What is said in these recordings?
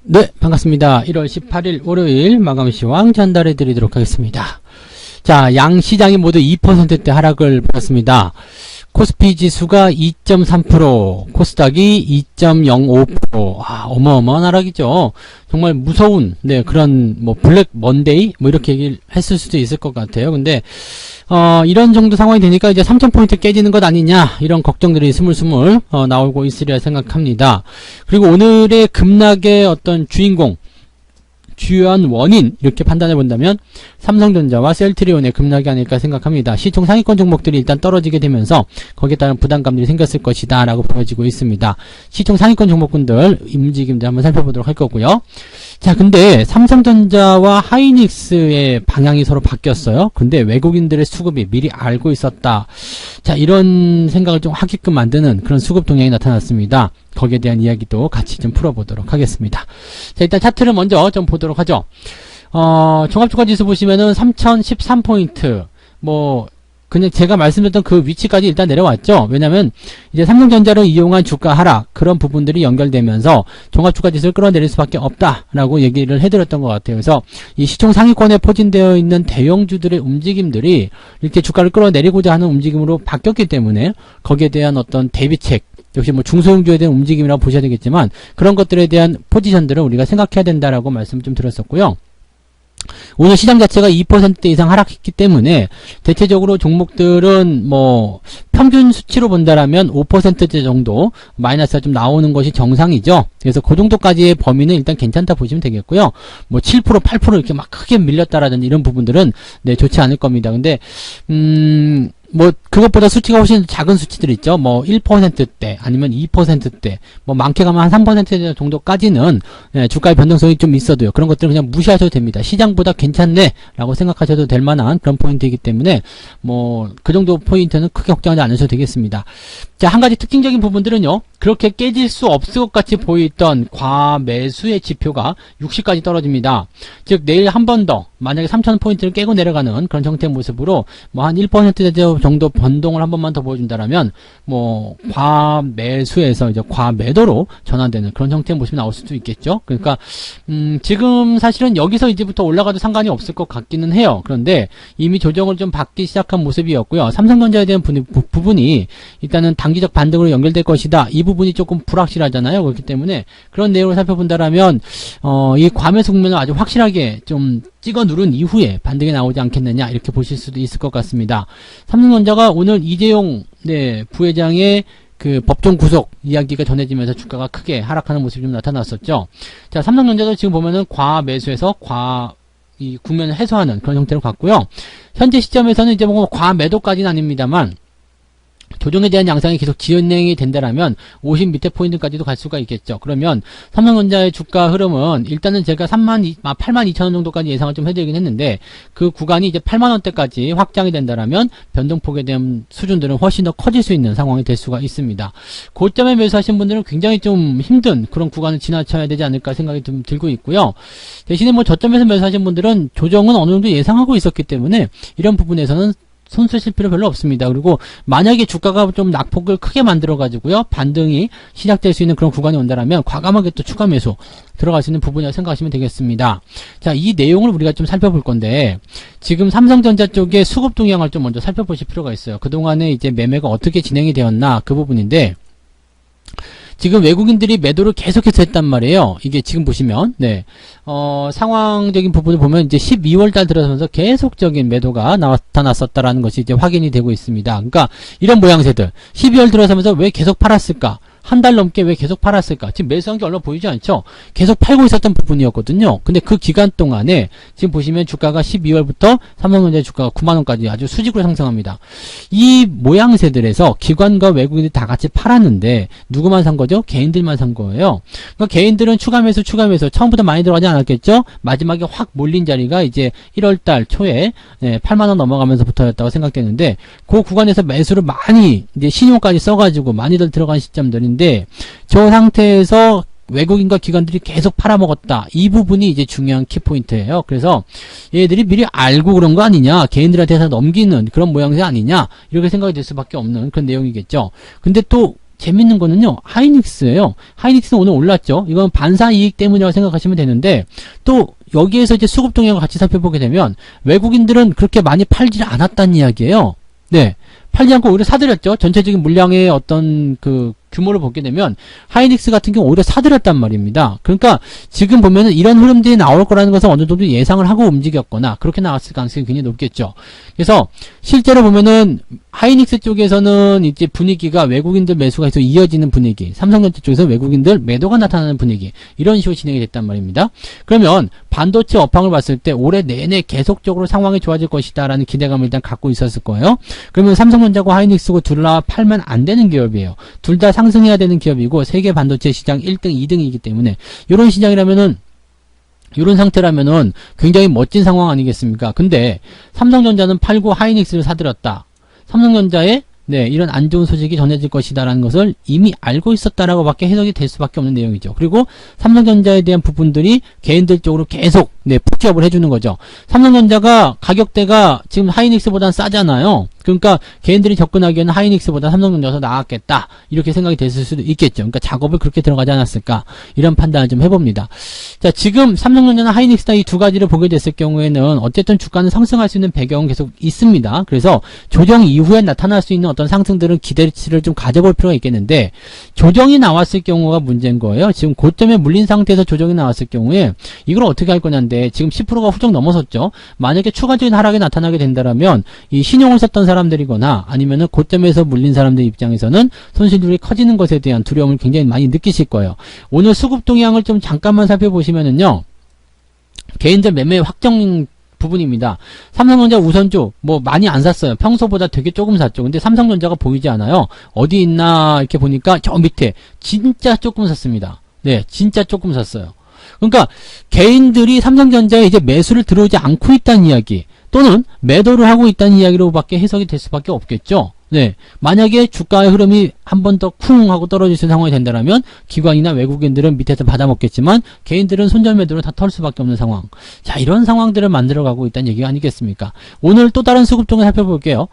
네, 반갑습니다. 1월 18일 월요일 마감시황 전달해 드리도록 하겠습니다. 자, 양 시장이 모두 2%대 하락을 보였습니다. 코스피 지수가 2.3%, 코스닥이 2.05%. 어마어마한 하락이죠. 정말 무서운, 그런, 블랙 먼데이? 이렇게 얘기를 했을 수도 있을 것 같아요. 근데, 이런 정도 상황이 되니까 이제 3,000포인트 깨지는 것 아니냐, 이런 걱정들이 스물스물, 나오고 있으리라 생각합니다. 그리고 오늘의 급락의 어떤 주인공, 주요한 원인 이렇게 판단해 본다면 삼성전자와 셀트리온의 급락이 아닐까 생각합니다. 시총 상위권 종목들이 일단 떨어지게 되면서 거기에 따른 부담감들이 생겼을 것이다 라고 보여지고 있습니다. 시총 상위권 종목군들 움직임들 한번 살펴보도록 할 거고요. 자, 근데 삼성전자와 하이닉스의 방향이 서로 바뀌었어요. 근데 외국인들의 수급이 미리 알고 있었다. 자, 이런 생각을 좀 하게끔 만드는 그런 수급 동향이 나타났습니다. 거기에 대한 이야기도 같이 좀 풀어보도록 하겠습니다. 자, 일단 차트를 먼저 좀 보도록 하죠. 종합주가지수 보시면은 3013포인트, 그냥 제가 말씀드렸던 그 위치까지 일단 내려왔죠. 왜냐면 이제 삼성전자를 이용한 주가 하락, 그런 부분들이 연결되면서 종합주가지수를 끌어내릴 수밖에 없다라고 얘기를 해드렸던 것 같아요. 그래서 이 시총 상위권에 포진되어 있는 대형주들의 움직임들이 이렇게 주가를 끌어내리고자 하는 움직임으로 바뀌었기 때문에 거기에 대한 어떤 대비책, 역시 중소형주에 대한 움직임이라고 보셔야 되겠지만 그런 것들에 대한 포지션들을 우리가 생각해야 된다라고 말씀을 좀 드렸었고요. 오늘 시장 자체가 2% 이상 하락했기 때문에 대체적으로 종목들은 평균 수치로 본다라면 5%대 정도 마이너스가 좀 나오는 것이 정상이죠. 그래서 그 정도까지의 범위는 일단 괜찮다 보시면 되겠고요. 7%, 8% 이렇게 막 크게 밀렸다라든지 이런 부분들은 좋지 않을 겁니다. 근데 그것보다 수치가 훨씬 작은 수치들 있죠. 1%대, 아니면 2%대, 많게 가면 한 3% 정도까지는, 주가의 변동성이 좀 있어도요. 그런 것들은 그냥 무시하셔도 됩니다. 시장보다 괜찮네, 라고 생각하셔도 될 만한 그런 포인트이기 때문에, 그 정도 포인트는 크게 걱정하지 않으셔도 되겠습니다. 자, 한 가지 특징적인 부분들은요. 그렇게 깨질 수 없을 것 같이 보이던 과매수의 지표가 60까지 떨어집니다. 즉, 내일 한 번 더, 만약에 3,000포인트를 깨고 내려가는 그런 형태의 모습으로, 한 1% 정도 변동을 한 번만 더 보여준다라면, 과매수에서 이제 과매도로 전환되는 그런 형태의 모습이 나올 수도 있겠죠. 그러니까, 지금 사실은 여기서 이제부터 올라가도 상관이 없을 것 같기는 해요. 그런데 이미 조정을 좀 받기 시작한 모습이었고요. 삼성전자에 대한 부분이 일단은 단기적 반등으로 연결될 것이다. 이 부분이 조금 불확실하잖아요. 그렇기 때문에 그런 내용을 살펴본다라면, 이 과매수 국면을 아주 확실하게 좀 찍어 누른 이후에 반등이 나오지 않겠느냐 이렇게 보실 수도 있을 것 같습니다. 삼성전자가 오늘 이재용 부회장의 그 법정 구속 이야기가 전해지면서 주가가 크게 하락하는 모습이 좀 나타났었죠. 자, 삼성전자도 지금 보면은 과매수에서 이 국면을 해소하는 그런 형태로 갔고요. 현재 시점에서는 이제 과매도까지는 아닙니다만 조정에 대한 양상이 계속 진행이 된다라면 50 밑에 포인트까지도 갈 수가 있겠죠. 그러면 삼성전자의 주가 흐름은 일단은 제가 82,000원 정도까지 예상을 좀 해드리긴 했는데 그 구간이 이제 8만원대까지 확장이 된다라면 변동폭에 대한 수준들은 훨씬 더 커질 수 있는 상황이 될 수가 있습니다. 고점에 매수하신 분들은 굉장히 좀 힘든 그런 구간을 지나쳐야 되지 않을까 생각이 좀 들고 있고요. 대신에 저점에서 매수하신 분들은 조정은 어느 정도 예상하고 있었기 때문에 이런 부분에서는 손 쓰실 필요 별로 없습니다. 그리고 만약에 주가가 좀 낙폭을 크게 만들어 가지고요 반등이 시작될 수 있는 그런 구간이 온다라면 과감하게 또 추가 매수 들어갈 수 있는 부분이라고 생각하시면 되겠습니다. 자, 이 내용을 우리가 좀 살펴볼 건데 지금 삼성전자 쪽의 수급 동향을 좀 먼저 살펴보실 필요가 있어요. 그동안에 이제 매매가 어떻게 진행이 되었나 그 부분인데 지금 외국인들이 매도를 계속해서 했단 말이에요. 이게 지금 보시면, 상황적인 부분을 보면 이제 12월달 들어서면서 계속적인 매도가 나타났었다라는 것이 이제 확인이 되고 있습니다. 그러니까 이런 모양새들, 12월 들어서면서 왜 계속 팔았을까? 한 달 넘게 왜 계속 팔았을까? 지금 매수한 게 얼마 보이지 않죠? 계속 팔고 있었던 부분이었거든요. 근데 그 기간 동안에 지금 보시면 주가가 12월부터 삼성전자의 주가가 9만원까지 아주 수직으로 상승합니다. 이 모양새들에서 기관과 외국인들이 다 같이 팔았는데 누구만 산 거죠? 개인들만 산 거예요. 그러니까 개인들은 추가 매수 처음부터 많이 들어가지 않았겠죠? 마지막에 확 몰린 자리가 이제 1월달 초에 8만원 넘어가면서부터였다고 생각되는데 그 구간에서 매수를 많이 이제 신용까지 써가지고 많이들 들어간 시점들인데 저 상태에서 외국인과 기관들이 계속 팔아먹었다. 이 부분이 이제 중요한 키포인트예요. 그래서 얘들이 미리 알고 그런 거 아니냐, 개인들한테 서 넘기는 그런 모양새 아니냐, 이렇게 생각이 될 수밖에 없는 그런 내용이겠죠. 근데 또 재밌는 거는요, 하이닉스예요. 하이닉스는 오늘 올랐죠. 이건 반사 이익 때문이라고 생각하시면 되는데, 또 여기에서 이제 수급 동향을 같이 살펴보게 되면 외국인들은 그렇게 많이 팔지 않았다는 이야기예요. 네. 팔지 않고 오히려 사들였죠. 전체적인 물량의 어떤 그 규모를 보게 되면 하이닉스 같은 경우 오히려 사들였단 말입니다. 그러니까 지금 보면은 이런 흐름들이 나올 거라는 것은 어느 정도 예상을 하고 움직였거나 그렇게 나왔을 가능성이 굉장히 높겠죠. 그래서 실제로 보면은 하이닉스 쪽에서는 이제 분위기가 외국인들 매수가 계속 이어지는 분위기, 삼성전자 쪽에서 외국인들 매도가 나타나는 분위기, 이런 식으로 진행이 됐단 말입니다. 그러면 반도체 업황을 봤을 때 올해 내내 계속적으로 상황이 좋아질 것이다라는 기대감을 일단 갖고 있었을 거예요. 그러면 삼성전자고 하이닉스고 둘 다 팔면 안 되는 기업이에요. 둘 다 상승해야 되는 기업이고 세계 반도체 시장 1등, 2등이기 때문에 이런 시장이라면은 이런 상태라면은 굉장히 멋진 상황 아니겠습니까? 근데 삼성전자는 팔고 하이닉스를 사들였다. 삼성전자에 이런 안 좋은 소식이 전해질 것이다라는 것을 이미 알고 있었다라고 밖에 해석이 될 수밖에 없는 내용이죠. 그리고 삼성전자에 대한 부분들이 개인들 쪽으로 계속 푸시업을 해주는 거죠. 삼성전자가 가격대가 지금 하이닉스보다는 싸잖아요. 그러니까 개인들이 접근하기에는 하이닉스보다 삼성전자가 더 나았겠다, 이렇게 생각이 됐을 수도 있겠죠. 그러니까 작업을 그렇게 들어가지 않았을까, 이런 판단을 좀 해봅니다. 자, 지금 삼성전자나 하이닉스나 이 두 가지를 보게 됐을 경우에는 어쨌든 주가는 상승할 수 있는 배경은 계속 있습니다. 그래서 조정 이후에 나타날 수 있는 어떤 상승들은 기대치를 좀 가져볼 필요가 있겠는데, 조정이 나왔을 경우가 문제인 거예요. 지금 고점에 물린 상태에서 조정이 나왔을 경우에 이걸 어떻게 할 거냐인데, 지금 10%가 훌쩍 넘어섰죠. 만약에 추가적인 하락이 나타나게 된다면 이 신용을 썼던 사람들이거나 아니면은 고점에서 물린 사람들 입장에서는 손실들이 커지는 것에 대한 두려움을 굉장히 많이 느끼실 거예요. 오늘 수급 동향을 좀 잠깐만 살펴보시면은요, 개인들 매매 확정 부분입니다. 삼성전자 우선주 많이 안 샀어요. 평소보다 되게 조금 샀죠. 근데 삼성전자가 보이지 않아요. 어디 있나 이렇게 보니까 저 밑에 진짜 조금 샀습니다. 네, 진짜 조금 샀어요. 그러니까 개인들이 삼성전자에 이제 매수를 들어오지 않고 있다는 이야기, 또는 매도를 하고 있다는 이야기로밖에 해석이 될 수밖에 없겠죠. 네, 만약에 주가의 흐름이 한 번 더 쿵 하고 떨어질 수 있는 상황이 된다면 기관이나 외국인들은 밑에서 받아먹겠지만 개인들은 손절매도로 다 털 수밖에 없는 상황. 자, 이런 상황들을 만들어가고 있다는 얘기가 아니겠습니까? 오늘 또 다른 수급동을 살펴볼게요.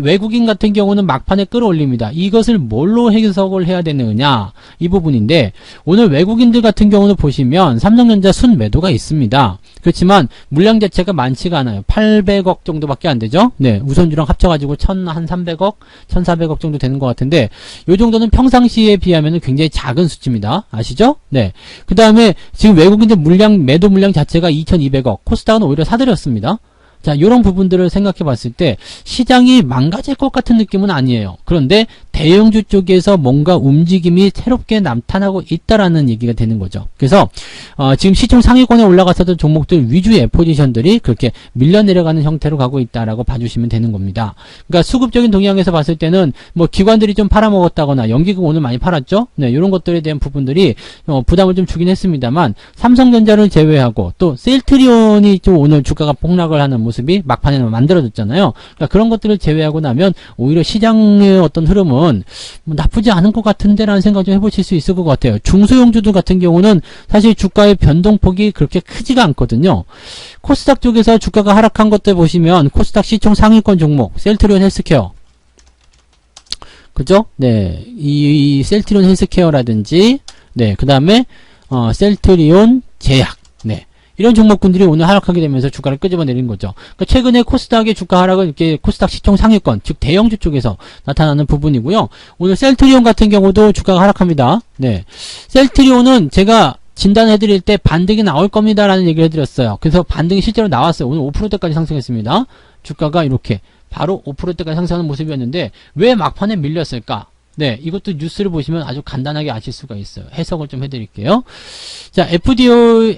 외국인 같은 경우는 막판에 끌어올립니다. 이것을 뭘로 해석을 해야 되느냐, 이 부분인데, 오늘 외국인들 같은 경우는 보시면 삼성전자 순매도가 있습니다. 그렇지만 물량 자체가 많지가 않아요. 800억 정도밖에 안 되죠. 네, 우선주랑 합쳐가지고 1,300억, 1,400억 정도 되는 것 같은데, 요 정도는 평상시에 비하면 굉장히 작은 수치입니다. 아시죠? 네. 그 다음에 지금 외국인들 매도 물량 자체가 2,200억, 코스닥은 오히려 사들였습니다. 자, 요런 부분들을 생각해 봤을 때 시장이 망가질 것 같은 느낌은 아니에요. 그런데 대형주 쪽에서 뭔가 움직임이 새롭게 나타나고 있다라는 얘기가 되는 거죠. 그래서 지금 시총 상위권에 올라갔었던 종목들 위주의 포지션들이 그렇게 밀려 내려가는 형태로 가고 있다라고 봐주시면 되는 겁니다. 그러니까 수급적인 동향에서 봤을 때는 기관들이 좀 팔아먹었다거나 연기금 오늘 많이 팔았죠. 네, 이런 것들에 대한 부분들이 부담을 좀 주긴 했습니다만, 삼성전자를 제외하고 또 셀트리온이 좀 오늘 주가가 폭락을 하는 모습이 막판에 만들어졌잖아요. 그러니까 그런 것들을 제외하고 나면 오히려 시장의 어떤 흐름은 나쁘지 않은 것 같은데 라는 생각 좀 해보실 수 있을 것 같아요. 중소형주들 같은 경우는 사실 주가의 변동폭이 그렇게 크지가 않거든요. 코스닥 쪽에서 주가가 하락한 것들 보시면 코스닥 시총 상위권 종목 셀트리온 헬스케어, 그죠? 네, 이 셀트리온 헬스케어라든지, 네, 그 다음에 셀트리온 제약, 네, 이런 종목군들이 오늘 하락하게 되면서 주가를 끄집어내린 거죠. 그러니까 최근에 코스닥의 주가 하락은 이렇게 코스닥 시총 상위권, 즉 대형주 쪽에서 나타나는 부분이고요. 오늘 셀트리온 같은 경우도 주가가 하락합니다. 네, 셀트리온은 제가 진단해드릴 때 반등이 나올 겁니다 라는 얘기를 해드렸어요. 그래서 반등이 실제로 나왔어요. 오늘 5%대까지 상승했습니다. 주가가 이렇게 바로 5%대까지 상승하는 모습이었는데 왜 막판에 밀렸을까? 네, 이것도 뉴스를 보시면 아주 간단하게 아실 수가 있어요. 해석을 좀 해드릴게요. 자, FDO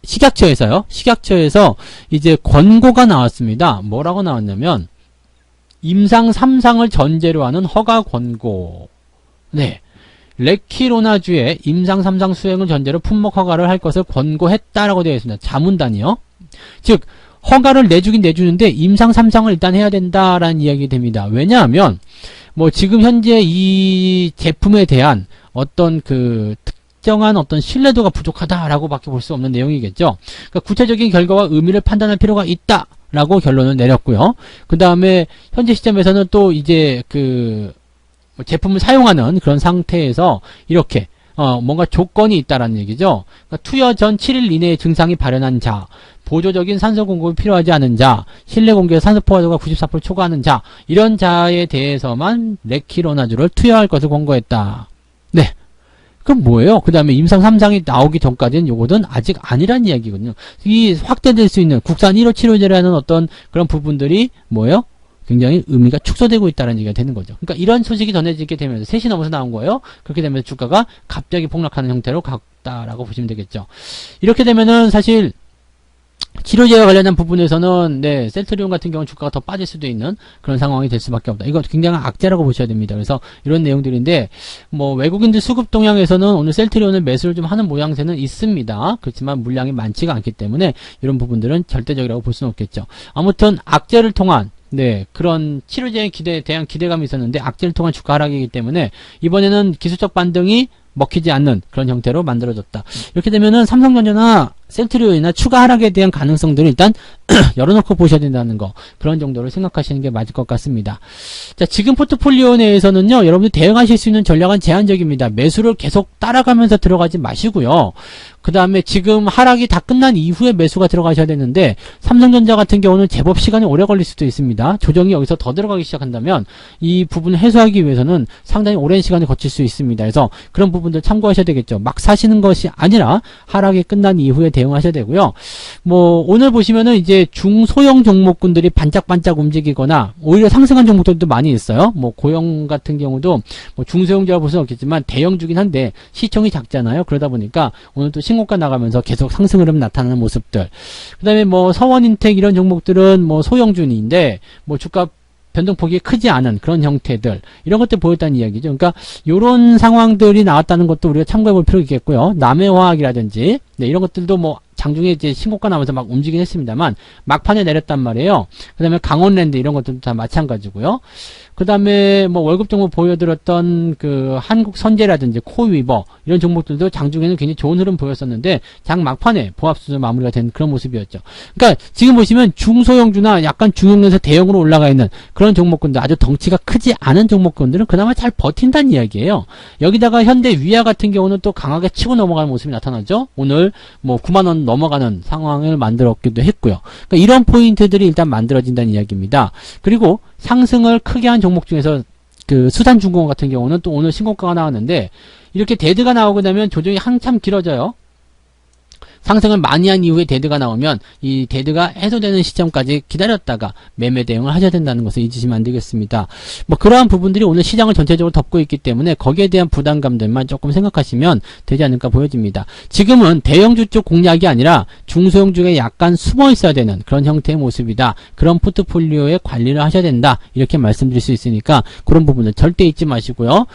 식약처에서요. 식약처에서 이제 권고가 나왔습니다. 뭐라고 나왔냐면, 임상 3상을 전제로 하는 허가 권고. 네. 레키로나주의 임상 3상 수행을 전제로 품목 허가를 할 것을 권고했다라고 되어 있습니다. 자문단이요. 즉, 허가를 내주긴 내주는데 임상 3상을 일단 해야 된다라는 이야기 됩니다. 왜냐하면, 지금 현재 이 제품에 대한 어떤 특정한 어떤 신뢰도가 부족하다라고 밖에 볼 수 없는 내용이겠죠. 그러니까 구체적인 결과와 의미를 판단할 필요가 있다라고 결론을 내렸고요. 그 다음에 현재 시점에서는 또 이제 제품을 사용하는 그런 상태에서 이렇게 뭔가 조건이 있다라는 얘기죠. 그러니까 투여 전 7일 이내에 증상이 발현한 자, 보조적인 산소 공급이 필요하지 않은 자, 실내 공기에서 산소 포화도가 94% 초과하는 자, 이런 자에 대해서만 레키로나주를 투여할 것을 권고했다. 네. 그럼 뭐예요? 그 다음에 임상 3상이 나오기 전까지는 요거는 아직 아니란 이야기거든요. 이 확대될 수 있는 국산 1호 치료제라는 어떤 그런 부분들이 뭐예요? 굉장히 의미가 축소되고 있다는 얘기가 되는 거죠. 그러니까 이런 소식이 전해지게 되면서 3시 넘어서 나온 거예요. 그렇게 되면서 주가가 갑자기 폭락하는 형태로 갔다라고 보시면 되겠죠. 이렇게 되면은 사실 치료제와 관련한 부분에서는 셀트리온 같은 경우는 주가가 더 빠질 수도 있는 그런 상황이 될 수밖에 없다. 이거 굉장히 악재라고 보셔야 됩니다. 그래서 이런 내용들인데 외국인들 수급 동향에서는 오늘 셀트리온을 매수를 좀 하는 모양새는 있습니다. 그렇지만 물량이 많지가 않기 때문에 이런 부분들은 절대적이라고 볼 수는 없겠죠. 아무튼 악재를 통한 그런 치료제에 대한 기대감이 있었는데 악재를 통한 주가 하락이기 때문에 이번에는 기술적 반등이 먹히지 않는 그런 형태로 만들어졌다. 이렇게 되면은 삼성전자나 셀트리온이나 추가 하락에 대한 가능성들을 일단 열어놓고 보셔야 된다는 거, 그런 정도로 생각하시는 게 맞을 것 같습니다. 자, 지금 포트폴리오 내에서는요, 여러분들 대응하실 수 있는 전략은 제한적입니다. 매수를 계속 따라가면서 들어가지 마시고요. 그 다음에 지금 하락이 다 끝난 이후에 매수가 들어가셔야 되는데, 삼성전자 같은 경우는 제법 시간이 오래 걸릴 수도 있습니다. 조정이 여기서 더 들어가기 시작한다면 이 부분을 해소하기 위해서는 상당히 오랜 시간을 거칠 수 있습니다. 그래서 그런 부분들 참고하셔야 되겠죠. 막 사시는 것이 아니라 하락이 끝난 이후에 대응하셔야 되고요. 오늘 보시면은 이제 중소형 종목군들이 반짝반짝 움직이거나 오히려 상승한 종목들도 많이 있어요. 고용 같은 경우도 중소형주라 볼 수는 없겠지만 대형주긴 한데 시총이 작잖아요. 그러다 보니까 오늘 또 신고가 나가면서 계속 상승 흐름 나타나는 모습들. 그 다음에 서원인텍 이런 종목들은 소형주인데 주가 변동폭이 크지 않은 그런 형태들, 이런 것들 보였다는 이야기죠. 그러니까 요런 상황들이 나왔다는 것도 우리가 참고해 볼 필요가 있겠고요. 남해화학이라든지 이런 것들도 장중에 이제 신고가 나면서 막 움직이긴 했습니다만 막판에 내렸단 말이에요. 그 다음에 강원랜드 이런 것들도 다 마찬가지고요. 그 다음에 월급 종목 보여드렸던 그 한국선제라든지 코위버 이런 종목들도 장중에는 굉장히 좋은 흐름 보였었는데 장 막판에 보합수준 마무리가 된 그런 모습이었죠. 그러니까 지금 보시면 중소형주나 약간 중형에서 대형으로 올라가 있는 그런 종목군들, 아주 덩치가 크지 않은 종목군들은 그나마 잘 버틴다는 이야기예요. 여기다가 현대 위아 같은 경우는 또 강하게 치고 넘어가는 모습이 나타나죠. 오늘 9만원 넘어가는 상황을 만들었기도 했고요. 그러니까 이런 포인트들이 일단 만들어진다는 이야기입니다. 그리고 상승을 크게 한 종목 중에서 그 수산중공업 같은 경우는 또 오늘 신고가가 나왔는데, 이렇게 데드가 나오게 되면 조정이 한참 길어져요. 상승을 많이 한 이후에 데드가 나오면 이 데드가 해소되는 시점까지 기다렸다가 매매 대응을 하셔야 된다는 것을 잊으시면 안 되겠습니다. 그러한 부분들이 오늘 시장을 전체적으로 덮고 있기 때문에 거기에 대한 부담감들만 조금 생각하시면 되지 않을까 보여집니다. 지금은 대형주 쪽 공략이 아니라 중소형주에 약간 숨어 있어야 되는 그런 형태의 모습이다. 그런 포트폴리오의 관리를 하셔야 된다. 이렇게 말씀드릴 수 있으니까 그런 부분들 절대 잊지 마시고요.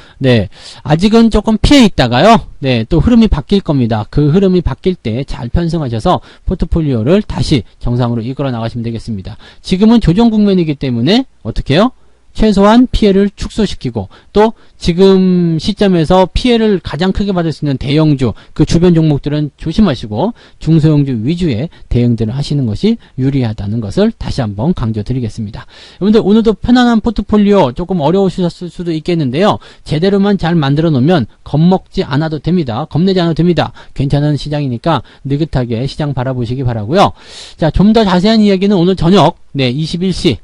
아직은 조금 피해 있다가요. 또 흐름이 바뀔 겁니다. 그 흐름이 바뀔 때 잘 편성하셔서 포트폴리오를 다시 정상으로 이끌어 나가시면 되겠습니다. 지금은 조정 국면이기 때문에 어떻게 해요? 최소한 피해를 축소시키고, 또 지금 시점에서 피해를 가장 크게 받을 수 있는 대형주, 그 주변 종목들은 조심하시고 중소형주 위주의 대응들을 하시는 것이 유리하다는 것을 다시 한번 강조드리겠습니다. 여러분들 오늘도 편안한 포트폴리오, 조금 어려우셨을 수도 있겠는데요. 제대로만 잘 만들어 놓으면 겁먹지 않아도 됩니다. 겁내지 않아도 됩니다. 괜찮은 시장이니까 느긋하게 시장 바라보시기 바라고요. 자, 좀 더 자세한 이야기는 오늘 저녁 21시에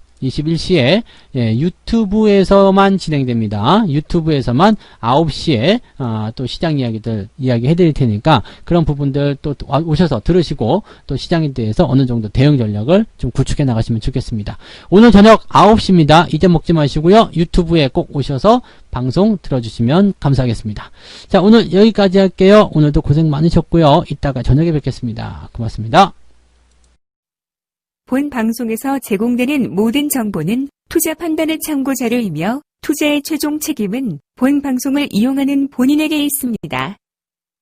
유튜브에서만 진행됩니다. 유튜브에서만 9시에 또 시장 이야기들 이야기 해드릴 테니까 그런 부분들 또 오셔서 들으시고 또 시장에 대해서 어느 정도 대응 전략을 좀 구축해 나가시면 좋겠습니다. 오늘 저녁 9시입니다. 잊어먹지 마시고요. 유튜브에 꼭 오셔서 방송 들어주시면 감사하겠습니다. 자, 오늘 여기까지 할게요. 오늘도 고생 많으셨고요. 이따가 저녁에 뵙겠습니다. 고맙습니다. 본 방송에서 제공되는 모든 정보는 투자 판단의 참고 자료이며 투자의 최종 책임은 본 방송을 이용하는 본인에게 있습니다.